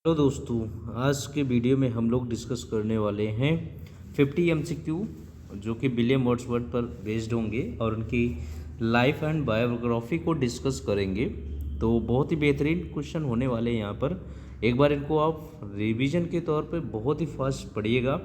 Hello दोस्तों, आज के वीडियो में हम लोग डिस्कस करने वाले हैं 50 एमसीक्यू जो कि विलियम वर्ड्सवर्थ पर बेस्ड होंगे और उनकी लाइफ एंड बायोग्राफी को डिस्कस करेंगे। तो बहुत ही बेहतरीन क्वेश्चन होने वाले हैं यहाँ पर। एक बार इनको आप रिवीजन के तौर पे बहुत ही फास्ट पढ़िएगा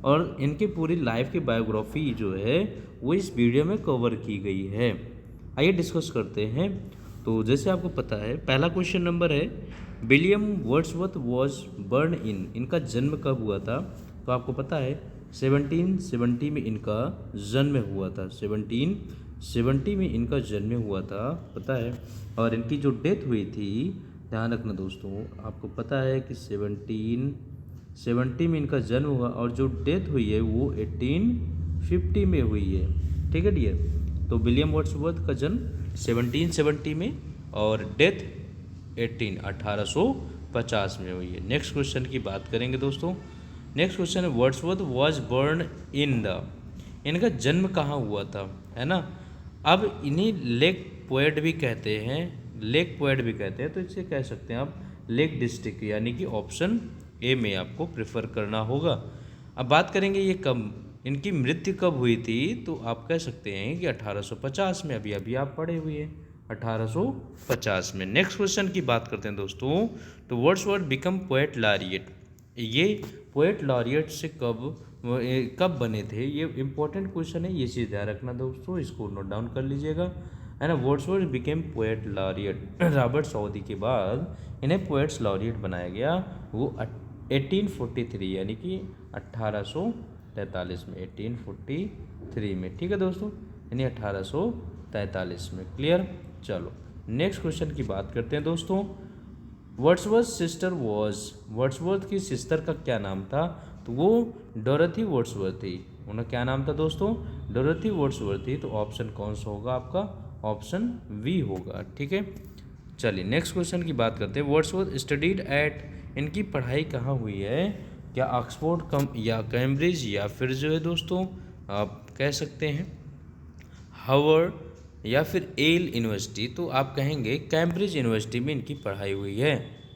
और इनकी पूरी लाइफ की बायोग्राफी जो है वो इस वीडियो में कवर की गई है। आइए डिस्कस करते हैं। तो जैसे आपको पता है, पहला क्वेश्चन नंबर है विलियम वर्ड्सवर्थ वॉज बर्न इन, इनका जन्म कब हुआ था? तो आपको पता है 1770 में इनका जन्म हुआ था। 1770 में इनका जन्म हुआ था, पता है। और इनकी जो डेथ हुई थी, ध्यान रखना दोस्तों, आपको पता है कि 1770 में इनका जन्म हुआ और जो डेथ हुई है वो 1850 में हुई है। ठीक है डियर। तो विलियम वर्ड्सवर्थ का जन्म 1770 में और डेथ 1850 में हुई है। नेक्स्ट क्वेश्चन की बात करेंगे दोस्तों। नेक्स्ट क्वेश्चन है Wordsworth was burn in the, इनका जन्म कहाँ हुआ था, है ना। अब इन्हीं लेक पोएट भी कहते हैं, लेक पोएट भी कहते हैं, तो इसे कह सकते हैं आप लेक डिस्ट्रिक्ट, यानी कि ऑप्शन ए में आपको प्रेफर करना होगा। अब बात करेंगे ये कब, इनकी मृत्यु कब हुई थी, तो आप कह सकते हैं कि 1850 में। अभी अभी आप पढ़े हुए हैं 1850 में। नेक्स्ट क्वेश्चन की बात करते हैं दोस्तों। तो वर्ड्सवर्थ बिकम पोएट लॉरिएट, ये पोएट लॉरिएट से कब बने थे, ये इंपॉर्टेंट क्वेश्चन है, ये चीज़ ध्यान रखना दोस्तों, इसको नोट डाउन कर लीजिएगा, है ना। Wordsworth became poet laureate, Robert Saudi के बाद इन्हें पोएट्स लॉरिएट बनाया गया, वो 1843 यानी कि 1843 में, 1843 में। ठीक है दोस्तों, यानी 1843 में। क्लियर। चलो नेक्स्ट क्वेश्चन की बात करते हैं दोस्तों। वर्ड्सवर्थ सिस्टर वॉज, वर्ड्सवर्थ की सिस्टर का क्या नाम था? तो वो डोरथी वर्ड्सवर्थ थी। उनका क्या नाम था दोस्तों? डोरथी वर्ड्सवर्थ थी। तो ऑप्शन कौन सा होगा आपका? ऑप्शन वी होगा। ठीक है। चलिए नेक्स्ट क्वेश्चन की बात करते हैं। वर्ड्सवर्थ स्टडीड एट, इनकी पढ़ाई कहाँ हुई है? क्या ऑक्सफोर्ड कम या कैम्ब्रिज, या फिर जो है दोस्तों आप कह सकते हैं हार्वर्ड, या फिर येल यूनिवर्सिटी। तो आप कहेंगे कैम्ब्रिज यूनिवर्सिटी में इनकी पढ़ाई हुई है।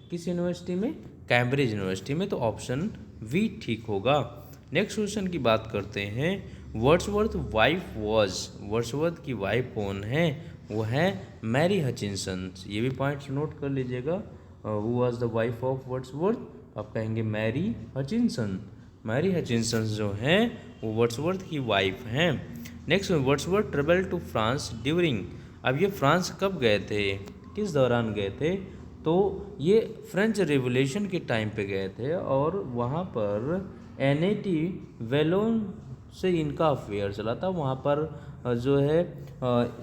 किस यूनिवर्सिटी में? कैम्ब्रिज यूनिवर्सिटी में। तो ऑप्शन वी ठीक होगा। नेक्स्ट क्वेश्चन की बात करते हैं। वर्ड्सवर्थ वाइफ वॉज, वर्ड्सवर्थ की वाइफ कौन है? वो है मैरी हचिंसन। ये भी पॉइंट्स नोट कर लीजिएगा। Who was the wife of Wordsworth? आप कहेंगे मैरी हचिंसन। मैरी हचिंसन जो हैं वो वर्ड्सवर्थ की वाइफ हैं। Next, Wordsworth travel to France during, अब ये फ्रांस कब गए थे, किस दौरान गए थे? तो ये फ्रेंच रिवॉल्यूशन के टाइम पे गए थे और वहाँ पर एनेटी वेलोन से इनका अफेयर चला था। वहाँ पर जो है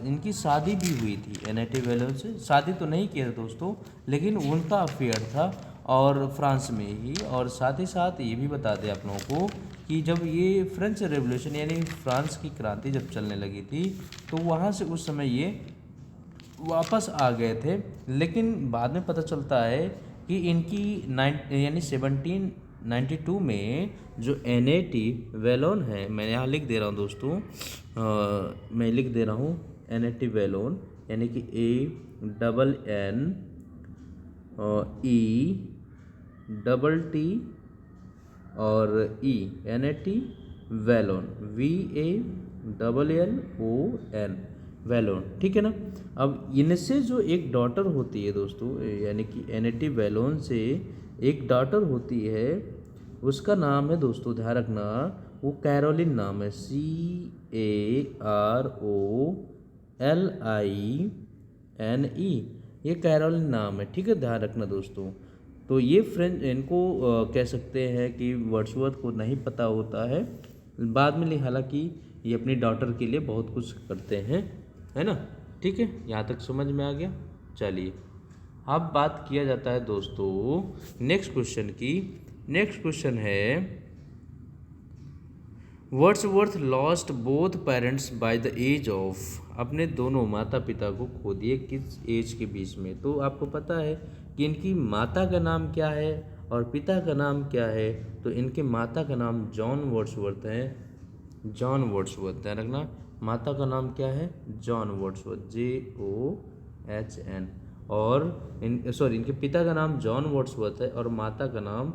इनकी शादी भी हुई थी। एनेटी वेलोन से शादी तो नहीं किया था दोस्तों, लेकिन उनका अफेयर था और फ्रांस में ही। और साथ ही साथ ये भी बता दें आप लोगों को कि जब ये फ्रेंच रेवोल्यूशन यानी फ्रांस की क्रांति जब चलने लगी थी, तो वहाँ से उस समय ये वापस आ गए थे। लेकिन बाद में पता चलता है कि इनकी 1792 में जो एनेटी वेलोन है, मैं यहाँ लिख दे रहा हूँ दोस्तों, मैं लिख दे रहा हूँ एनेटी वेलोन, यानी कि ANN ETT और एनेटी वेलोन, VALLON, वेलोन। ठीक है ना। अब इनसे जो एक डॉटर होती है दोस्तों, यानी कि एनेटी वेलोन से एक डॉटर होती है, उसका नाम है दोस्तों, ध्यान रखना, वो कैरोलिन नाम है, CAROLINE, ये कैरोलिन नाम है। ठीक है, ध्यान रखना दोस्तों। तो ये फ्रेंच इनको कह सकते हैं कि वर्ड्सवर्थ को नहीं पता होता है बाद में, हालांकि ये अपनी डॉटर के लिए बहुत कुछ करते हैं, है ना। ठीक है, यहाँ तक समझ में आ गया। चलिए अब बात किया जाता है दोस्तों नेक्स्ट क्वेश्चन की। नेक्स्ट क्वेश्चन है Wordsworth lost both parents by the age of, अपने दोनों माता पिता को खो दिए किस एज के बीच में? तो आपको पता है कि इनकी माता का नाम क्या है और पिता का नाम क्या है? तो इनके माता का नाम जॉन वर्ड्सवर्थ है, जॉन वर्ड्सवर्थ। ध्यान रखना, माता का नाम क्या है? जॉन वर्ड्सवर्थ, JOHN, और इनके पिता का नाम जॉन वर्ड्सवर्थ है और माता का नाम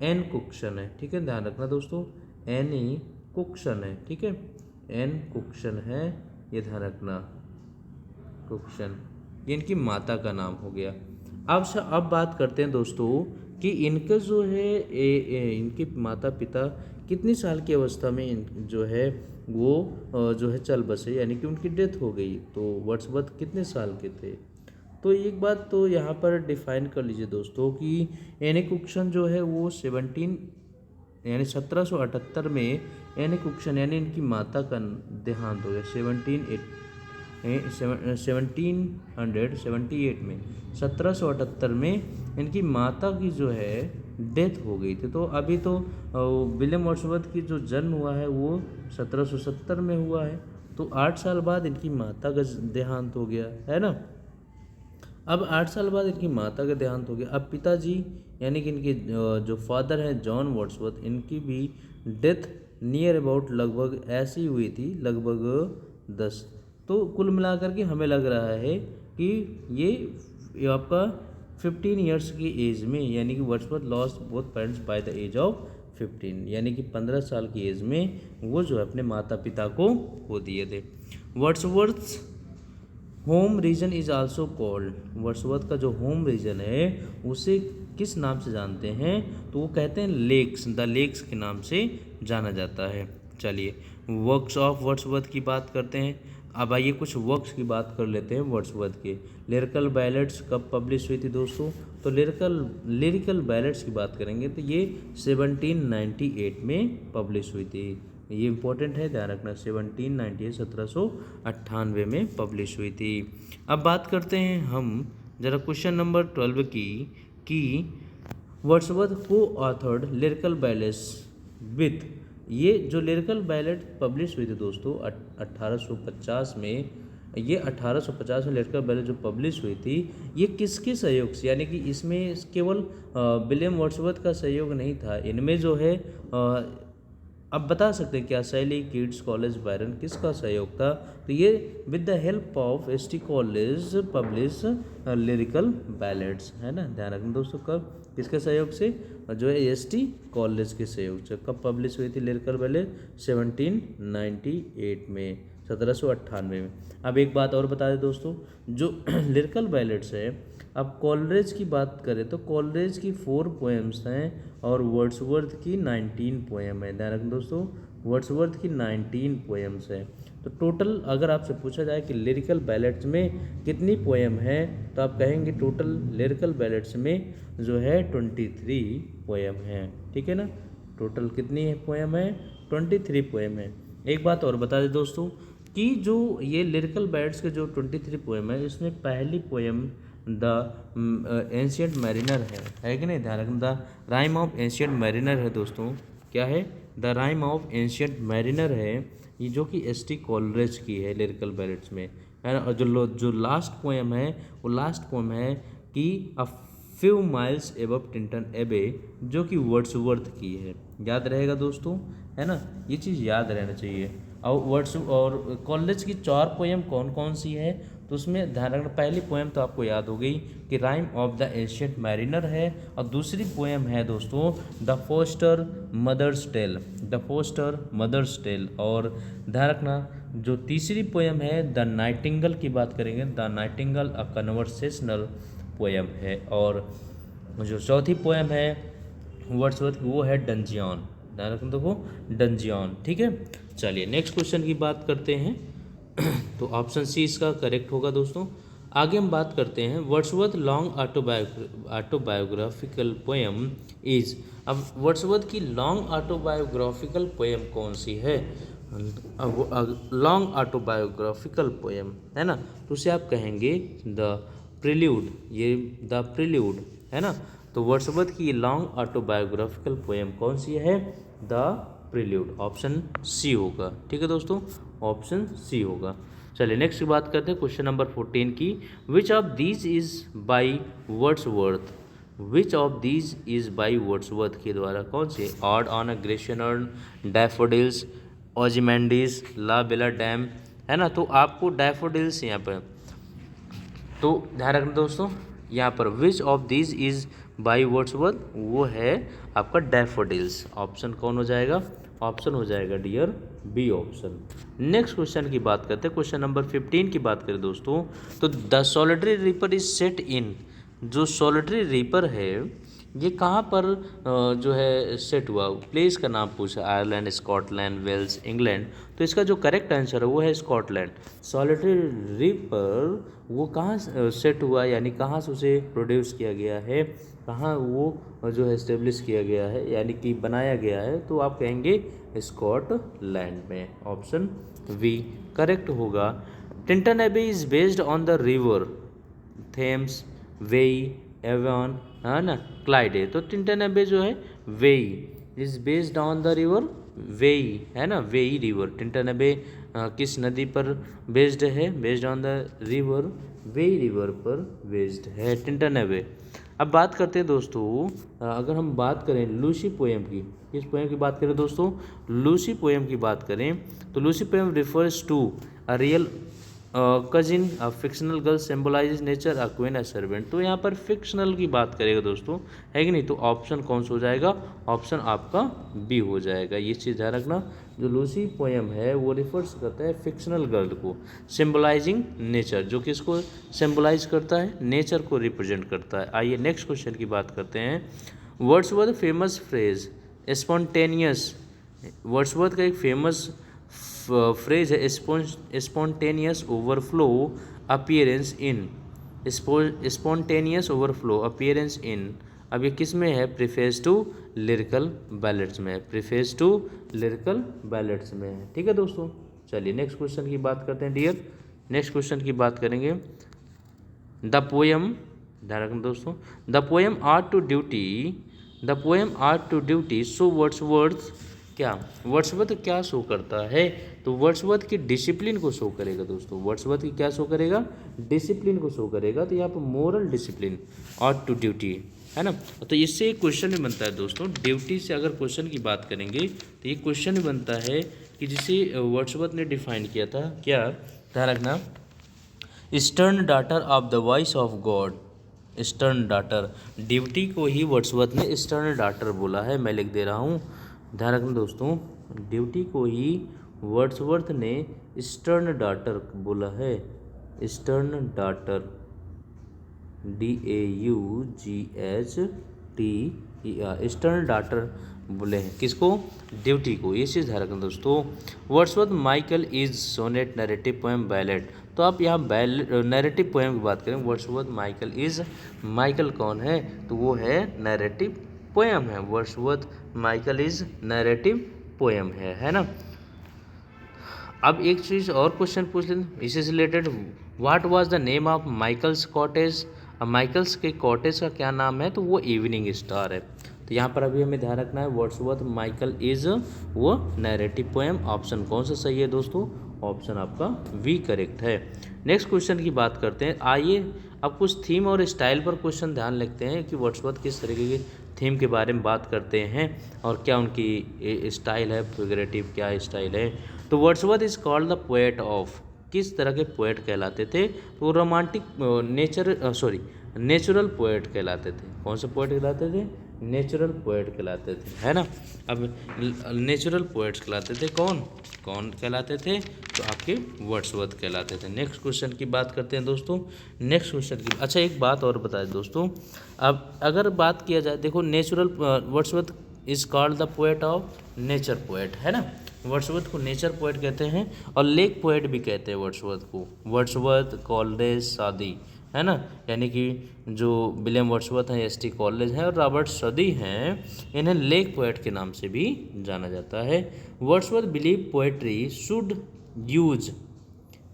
एन कुक्सन है। ठीक है, ध्यान रखना दोस्तों, एनी कुक्सन है। ठीक है, एन कुक्सन है, ये ध्यान रखना, कुक्सन, ये इनकी माता का नाम हो गया। अब बात करते हैं दोस्तों कि इनका जो है इनके माता पिता कितनी साल की अवस्था में जो है वो जो है चल बसे, यानी कि उनकी डेथ हो गई। तो वर्ड्सवर्थ कितने साल के थे? तो एक बात तो यहाँ पर डिफाइन कर लीजिए दोस्तों कि एनी कुक्सन जो है वो 1778 में एनी कुक्सन यानी इनकी माता का देहांत हो गया। 1778 में 1778 में इनकी माता की जो है डेथ हो गई थी। तो अभी तो विलियम वर्ड्सवर्थ की जो जन्म हुआ है वो 1770 में हुआ है, तो 8 साल बाद इनकी माता का देहांत हो गया है ना। अब 8 साल बाद इनकी माता का देहांत हो गया। अब पिताजी यानी कि इनके जो फादर हैं जॉन वर्ड्सवर्थ, इनकी भी डेथ नियर अबाउट लगभग ऐसी हुई थी, लगभग 10। तो कुल मिलाकर के हमें लग रहा है कि ये आपका 15 ईयर्स की एज में, यानी कि Wordsworth lost both parents by the age of 15, यानी कि 15 साल की एज में वो जो है अपने माता पिता को खो दिए थे। Wordsworth home region is also called, Wordsworth का जो होम रीजन है उसे किस नाम से जानते हैं? तो वो कहते हैं लेक्स, द लेक्स के नाम से जाना जाता है। चलिए वर्क्स ऑफ वर्ड्सवर्थ की बात करते हैं। अब आइए कुछ वर्क्स की बात कर लेते हैं वर्ड्सवर्थ के। लिरिकल बैलेट्स कब पब्लिश हुई थी दोस्तों? तो लिरिकल बैलेट्स की बात करेंगे तो ये 1798 में पब्लिश हुई थी। ये इंपॉर्टेंट है, ध्यान रखना, 1798 1798 में पब्लिश हुई थी। अब बात करते हैं हम जरा क्वेश्चन नंबर 12 की, कि वर्ड्सवर्थ को ऑथर्ड लिरिकल बैलेट्स विथ, ये जो लिरिकल बैलेट पब्लिश हुई थी दोस्तों 1850 में, ये 1850 में लिरिकल बैलेट जो पब्लिश हुई थी ये किसके सहयोग से, यानी कि इसमें केवल विलियम वर्ड्सवर्थ का सहयोग नहीं था, इनमें जो है अब बता सकते हैं क्या, शैली, किड्स कॉलेज, बायरन, किसका सहयोग था? तो ये with the help of ST college publish lyrical ballads, है ना, ध्यान रखना दोस्तों। कब, किसके सहयोग से? जो है एसटी कॉलेज के सहयोग से। कब पब्लिश हुई थी लिरिकल बैलेट? 1798 में, 1798 में। अब एक बात और बता दें दोस्तों, जो लिरिकल बैलेट्स है, अब कॉलरेज की बात करें तो कॉलरेज की 4 पोएम्स हैं और वर्ड्सवर्थ की 19 पोएम है। ध्यान रखना दोस्तों, वर्ड्सवर्थ की 19 पोएम्स है। तो टोटल अगर आपसे पूछा जाए कि लिरिकल बैलेट्स में कितनी पोएम है, तो आप कहेंगे टोटल लिरिकल बैलेट्स में जो है 23 पोएम है। ठीक है ना, टोटल कितनी है पोएम है? 23 पोएम है। एक बात और बता दें दोस्तों कि जो ये लिरिकल बैलेट्स के जो 23 पोएम है, इसमें पहली पोएम द एंशिएंट मैरिनर है कि नहीं? ध्यान रखना, the rhyme of ancient mariner है दोस्तों। क्या है? The rhyme of ancient mariner है, ये जो कि एसटी कॉलरेज की है लिरिकल बैलेट्स में, है ना। और जो लास्ट पोएम है वो लास्ट पोएम है कि a few miles above Tintern Abbey, जो कि वर्ड्सवर्थ की है। याद रहेगा दोस्तों, है ना, ये चीज़ याद रहना चाहिए। और कॉलेज की 4 पोएम कौन कौन सी है? तो उसमें ध्यान रखना, पहली पोएम तो आपको याद हो गई कि rime of the ancient mariner है, और दूसरी पोएम है दोस्तों the foster mother's tale, the foster mother's tale. और ध्यान रखना जो तीसरी पोएम है द नाइटिंगल की बात करेंगे, the Nightingale a conversational poem है। और जो चौथी पोएम है वर्ड्सवर्थ वो है डंजियन, ध्यान रखना देखो, डंजियन। ठीक है, चलिए नेक्स्ट क्वेश्चन की बात करते हैं। तो ऑप्शन सी इसका करेक्ट होगा दोस्तों। आगे हम बात करते हैं Wordsworth long autobiographical poem is. अब वर्ड्सवर्थ की लॉन्ग ऑटोबायोग्राफिकल पोएम कौन सी है? लॉन्ग ऑटोबायोग्राफिकल पोएम, है ना, तो उसे आप कहेंगे द प्रिल्यूड, ये द प्रिल्यूड, है ना। तो वर्ड्सवर्थ की लॉन्ग ऑटोबायोग्राफिकल पोएम कौन सी है? द प्रिल्यूड, ऑप्शन सी होगा। ठीक है दोस्तों, ऑप्शन सी होगा। चलिए नेक्स्ट की बात करते हैं क्वेश्चन नंबर 14 की। Which of these is by Wordsworth, which of these is by Wordsworth के द्वारा कौन से? Ode on a Grecian urn, daffodils, Ozymandias, La Belle Dame, है ना। तो आपको डैफोडिल्स यहाँ पर तो ध्यान रखना दोस्तों, यहाँ पर विच of these is by Wordsworth, वो है आपका डैफोडिल्स। ऑप्शन कौन हो जाएगा? ऑप्शन हो जाएगा dear B option. Next question की बात करते हैं, क्वेश्चन नंबर 15 की बात करें दोस्तों, तो the solitary reaper is set in, जो सोलिटरी रीपर है ये कहाँ पर जो है सेट हुआ, प्लेस का नाम पूछा, आयरलैंड, स्कॉटलैंड, वेल्स, इंग्लैंड। तो इसका जो करेक्ट आंसर है वो है स्कॉटलैंड। सॉलिटरी रीपर वो कहाँ सेट हुआ, यानी कहाँ से उसे प्रोड्यूस किया गया है, कहाँ वो जो है इस्टेब्लिश किया गया है, यानी कि बनाया गया है, तो आप कहेंगे स्कॉटलैंड में। ऑप्शन वी करेक्ट होगा। Tintern Abbey is based on the river Thames, Wye, Avon, है ना, क्लाइडे। तो टिंटन एबे जो है Wye is based on the river Wye, है ना, वेई रिवर। टिंटन एबे किस नदी पर बेस्ड है? बेस्ड ऑन द रिवर वेई रिवर पर बेस्ड है टिंटन एबे। अब बात करते हैं दोस्तों, अगर हम बात करें लूसी पोएम की, किस पोएम की बात करें दोस्तों? लूसी पोएम की बात करें तो Lucy poem refers to a real cousin, a fictional girl symbolise nature, a queen, a servant. तो यहाँ पर फिक्शनल की बात करेगा दोस्तों, है कि नहीं? तो ऑप्शन कौन सा हो जाएगा? ऑप्शन आपका बी हो जाएगा। ये चीज़ ध्यान रखना, जो लूसी पोएम है वो रिफर्स करता है फिक्शनल गर्ल को, सिम्बलाइजिंग नेचर, जो किसको सिम्बलाइज करता है? नेचर को रिप्रेजेंट करता है। आइए नेक्स्ट क्वेश्चन की बात करते हैं। Wordsworth famous phrase spontaneous, Wordsworth का एक फेमस फ्रेज है स्पॉन्टेनियस ओवरफ्लो अपीयरेंस इन, स्पॉन्टेनियस ओवरफ्लो अपीयरेंस इन। अब ये किस में है? प्रीफेस टू लिरिकल बैलेट्स में, प्रीफेस टू लिरिकल बैलेट्स में है। ठीक है दोस्तों, चलिए नेक्स्ट क्वेश्चन की बात करते हैं डियर। नेक्स्ट क्वेश्चन की बात करेंगे, द पोएम, ध्यान रखना दोस्तों, the poem ode to duty, the poem ode to duty so Wordsworth, क्या वर्ड्सवर्थ क्या शो करता है? तो वर्ड्सवर्थ की डिसिप्लिन को शो करेगा दोस्तों। वर्ड्सवर्थ की क्या शो करेगा? डिसिप्लिन को शो करेगा। तो यहाँ पर मोरल डिसिप्लिन और टू ड्यूटी, है ना। तो इससे एक क्वेश्चन भी बनता है दोस्तों, ड्यूटी से अगर क्वेश्चन की बात करेंगे तो ये क्वेश्चन भी बनता है कि जिसे वर्ड्सवर्थ ने डिफाइन किया था, क्या, ध्यान रखना, eastern daughter of the voice of God. Eastern daughter, duty को ही वर्ड्सवर्थ ने ईस्टर्न डाटर बोला है। मैं लिख दे रहा हूँ, ध्यान रखना दोस्तों, ड्यूटी को ही वर्ड्सवर्थ ने ईस्टर्न डाटर बोला है। Eastern daughter, DAUGHTER, eastern daughter बोले हैं किसको? ड्यूटी को। ये चीज़ ध्यान रखना दोस्तों। Wordsworth Michael is sonnet narrative poem ballad. तो आप यहाँ नैरेटिव पोएम की बात करें, वर्ड्सवर्थ माइकल इज, माइकल कौन है? तो वो है नैरेटिव पोएम है। Wordsworth Michael is narrative poem है ना। अब एक चीज़ और क्वेश्चन पूछ लेते इससे related, what was the name of Michael's cottage. अब माइकल्स के कॉटेज का क्या नाम है? तो वो इवनिंग स्टार है। तो यहाँ पर अभी हमें ध्यान रखना है, वर्ड्सवर्थ माइकल इज वो नैरेटिव पोएम। ऑप्शन कौन सा सही है दोस्तों? ऑप्शन आपका वी करेक्ट है। नेक्स्ट क्वेश्चन की बात करते हैं। आइए अब कुछ थीम और स्टाइल पर क्वेश्चन ध्यान रखते हैं कि वर्ड्सवर्थ किस तरीके की थीम के बारे में बात करते हैं और क्या उनकी स्टाइल है, फिगरेटिव क्या स्टाइल है। तो Wordsworth is called the poet of, किस तरह के पोएट कहलाते थे? तो रोमांटिक नेचुरल पोएट कहलाते थे। कौन से पोएट कहलाते थे? नेचुरल पोएट कहलाते थे, है ना। अब नेचुरल पोएट्स कहलाते थे कौन कहलाते थे? तो आपके वर्ड्सवर्थ कहलाते थे। नेक्स्ट क्वेश्चन की बात करते हैं दोस्तों। नेक्स्ट क्वेश्चन की, अच्छा एक बात और बता दें दोस्तों, अब अगर बात किया जाए, देखो natural Wordsworth is called the poet of nature poet, है ना। वर्ड्सवर्थ को नेचर पोएट कहते हैं और लेक पोएट भी कहते हैं वर्ड्सवर्थ को। वर्ड्सवर्थ, कॉलरेज, सादी, है ना, यानी कि जो विलियम वर्ड्सवर्थ हैं, एसटी कॉलरेज हैं और रॉबर्ट सदी हैं, इन्हें लेक पोएट के नाम से भी जाना जाता है। Wordsworth believe poetry should use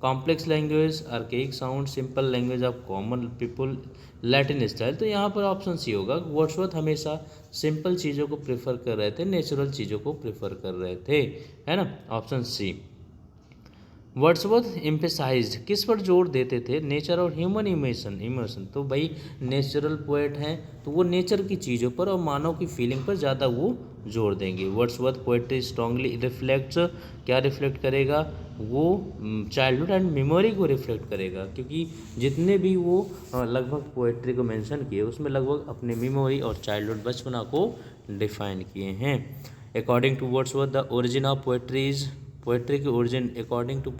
complex language, archaic sound, simple language of common people, Latin style. तो यहाँ पर ऑप्शन सी होगा। वर्ड्सवर्थ हमेशा सिंपल चीज़ों को प्रेफर कर रहे थे, नेचुरल चीज़ों को प्रेफर कर रहे थे, है ना, ऑप्शन सी। वर्ड्सवर्थ एम्फेसाइज्ड किस पर जोर देते थे, नेचर और ह्यूमन इमोशन। तो भाई नेचुरल पोएट हैं तो वो नेचर की चीज़ों पर और मानव की फीलिंग पर ज़्यादा वो जोर देंगे। वर्ड्सवर्थ पोएट्री स्ट्रांगली रिफ्लेक्ट्स, क्या रिफ्लेक्ट करेगा वो, चाइल्डहुड एंड मेमोरी को रिफ्लेक्ट करेगा, क्योंकि जितने भी वो लगभग पोएट्री को मेंशन किए उसमें लगभग अपने मेमोरी और चाइल्डहुड बचपना को डिफाइन किए हैं। According to Wordsworth the origin of poetry के ओरिजिन अकॉर्डिंग टू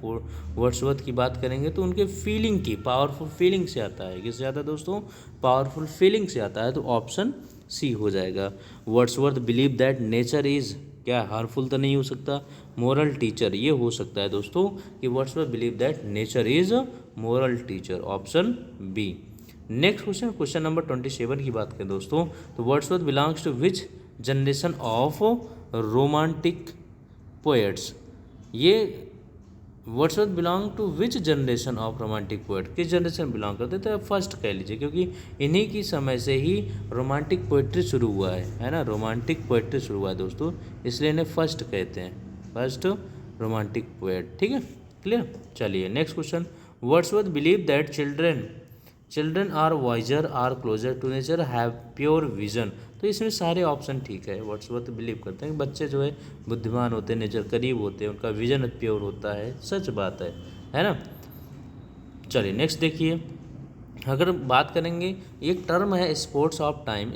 वर्ड्सवर्थ की बात करेंगे तो उनके फीलिंग की, पावरफुल फीलिंग से आता है। किससे आता है दोस्तों, पावरफुल फीलिंग से आता है, तो ऑप्शन सी हो जाएगा। Wordsworth believe that nature is, क्या हार्मफुल तो नहीं हो सकता, मोरल टीचर, ये हो सकता है दोस्तों कि Wordsworth believe that nature is moral teacher, option B. Next question, question number 27 की बात करें दोस्तों, तो Wordsworth belongs to which generation of romantic poets. ये Wordsworth belong to which generation of romantic poet, किस जनरेशन बिलोंग करते थे, first कह लीजिए, क्योंकि इन्हीं की समय से ही रोमांटिक पोएट्री शुरू हुआ है ना, रोमांटिक पोएट्री शुरू हुआ है दोस्तों, इसलिए इन्हें फर्स्ट कहते हैं, फर्स्ट रोमांटिक पोएट। ठीक है, क्लियर। चलिए next question, Wordsworth believe that children are wiser are closer to nature have pure vision. तो इसमें सारे ऑप्शन ठीक है। वर्ड्सवर्थ बिलीव करते हैं कि बच्चे जो है बुद्धिमान होते हैं, नेचर करीब होते हैं, उनका विजन प्योर होता है, सच बात है ना। चलिए नेक्स्ट देखिए, अगर बात करेंगे, एक टर्म है sports of time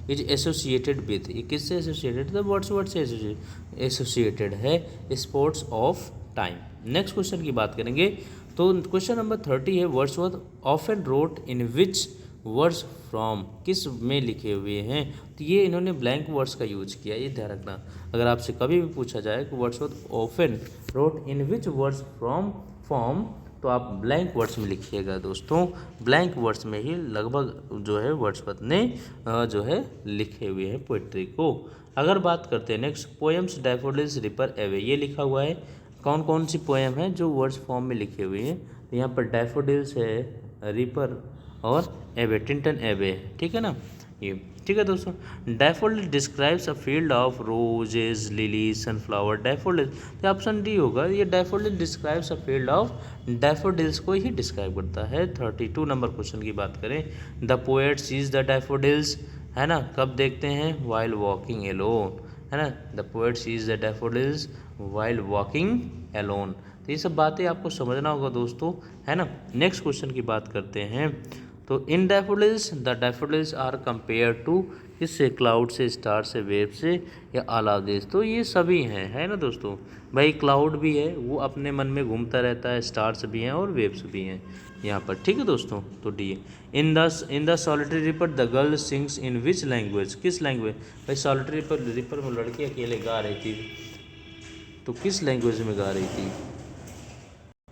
is associated with, ये किससे एसोसिएटेड, तो वर्ड्सवर्थ से एसोसिएटेड है sports of time. Next question की बात करेंगे तो क्वेश्चन नंबर 30 है, Wordsworth often wrote in which words from, किस में लिखे हुए हैं, तो ये इन्होंने ब्लैंक वर्ड्स का यूज किया, ये ध्यान रखना। अगर आपसे कभी भी पूछा जाए कि Wordsworth often wrote in which words from, तो आप ब्लैंक वर्ड्स में लिखिएगा दोस्तों, ब्लैंक वर्ड्स में ही लगभग जो है वर्ड्सवर्थ ने जो है लिखे हुए हैं पोइट्री को। अगर बात करते हैं नेक्स्ट, पोएम्स डैफोडिल्स रिपर एवे, ये लिखा हुआ है, कौन कौन सी पोएम है जो वर्ड्स फॉर्म में लिखे हुए हैं, तो यहाँ पर डैफोडिल्स है, रिपर और एवे, टिंटन एवे, ठीक है ना ये, ठीक है दोस्तों। Daffodil describes a field of roses lilies sunflower, daffodil, तो ऑप्शन डी होगा, ये daffodil describes a field of, daffodils को ही डिस्क्राइब करता है। 32 नंबर क्वेश्चन की बात करें, the poet sees the daffodils, है ना, कब देखते हैं, वाइल वॉकिंग एलोन, है ना, the poet sees the daffodils while walking alone. तो ये सब बातें आपको समझना होगा दोस्तों, है ना। नेक्स्ट क्वेश्चन की बात करते हैं, तो in daffodils the daffodils are compare to, किससे, क्लाउड से, स्टार से, वेव से, या अलादेश, तो ये सभी हैं, है ना दोस्तों। भाई क्लाउड भी है, वो अपने मन में घूमता रहता है, स्टार्स भी हैं और वेव्स भी हैं यहाँ पर, ठीक है दोस्तों। तो D, in the solitary ripper the girl sings in which language, किस लैंग्वेज, भाई सॉलिटरी रिपर में लड़की अकेले गा रही थी, तो किस लैंग्वेज में गा रही थी,